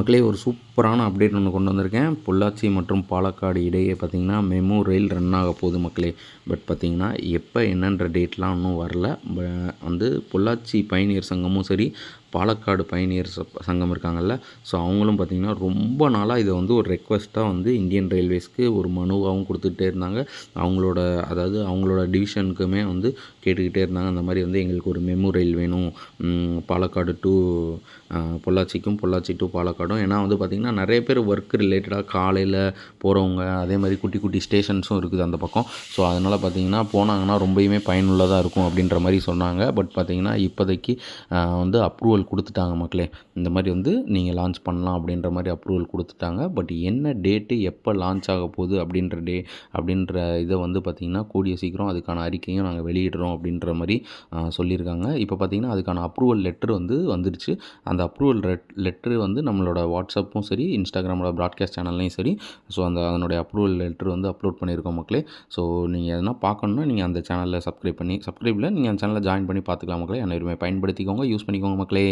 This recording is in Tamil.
மக்களே ஒரு சூப்பரான அப்டேட் ஒன்று கொண்டு வந்திருக்கேன். பொள்ளாச்சி மற்றும் பாலக்காடு இடையே பார்த்திங்கன்னா மெமு ரயில் ரன் ஆக போகுது மக்களே. பட் பார்த்திங்கன்னா எப்போ என்னன்ற டேட்லாம் இன்னும் வரல. வந்து பொள்ளாச்சி பயணியர் சங்கமும் சரி, பாலக்காடு பயணியர் சங்கம் இருக்காங்கல்ல, ஸோ அவங்களும் பார்த்திங்கன்னா ரொம்ப நாளாக இதை வந்து ஒரு ரெக்வஸ்ட்டாக வந்து இந்தியன் ரயில்வேஸ்க்கு ஒரு மனுவாகவும் கொடுத்துக்கிட்டே இருந்தாங்க. அவங்களோட டிவிஷனுக்குமே வந்து கேட்டுக்கிட்டே இருந்தாங்க. அந்த மாதிரி வந்து எங்களுக்கு ஒரு மெமு ரயில் வேணும், பாலக்காடு டு பொள்ளாச்சிக்கும் பொள்ளாச்சி டு பாலக்காடும். ஏன்னா வந்து பார்த்திங்கன்னா நிறைய பேர் ஒர்க் ரிலேட்டடாக காலையில் போகிறவங்க, அதே மாதிரி குட்டி குட்டி ஸ்டேஷன்ஸும் இருக்குது அந்த பக்கம். ஸோ அதனால் பார்த்திங்கன்னா போனாங்கன்னா ரொம்பவுமே பயனுள்ளதாக இருக்கும் அப்படின்ற மாதிரி சொன்னாங்க. பட் பார்த்திங்கன்னா இப்போதைக்கு வந்து அப்ரூவல் கொடுத்துட்டாங்க மக்களே. இந்த மாதிரி வந்து நீங்கள் லான்ச் பண்ணலாம் அப்படின்ற மாதிரி அப்ரூவல் கொடுத்துட்டாங்க. பட் என்ன டேட்டு, எப்போ லான்ச் ஆக போகுது அப்படின்ற இதை வந்து பார்த்திங்கன்னா கூடிய சீக்கிரம் அதுக்கான அறிக்கையும் நாங்கள் வெளியிடுறோம் அப்படின்ற மாதிரி சொல்லியிருக்காங்க. இப்போ பார்த்திங்கன்னா அதுக்கான அப்ரூவல் லெட்டர் வந்து வந்துருச்சு. அந்த அப்ரூவல் லெட்ரு வந்து நம்மளோட வாட்ஸ்அப்பும் சரி, இன்ஸ்டாகிராமோட ப்ராட்காஸ்ட் சேனல்லையும் சரி, ஸோ அதனுடைய அப்ரூவல் லெட்ரு வந்து அப்லோட் பண்ணியிருக்கோம் மக்களே. ஸோ நீங்கள் எதனா பார்க்கணுன்னா நீங்கள் அந்த சேனலில் சப்ஸ்கிரைபில் நீங்கள் அந்த சேனலில் ஜாயின் பண்ணி பார்த்துக்கலாம் மக்களே. அனைவருமே பயன்படுத்திக்கோங்க, யூஸ் பண்ணிக்கோங்க மக்களே.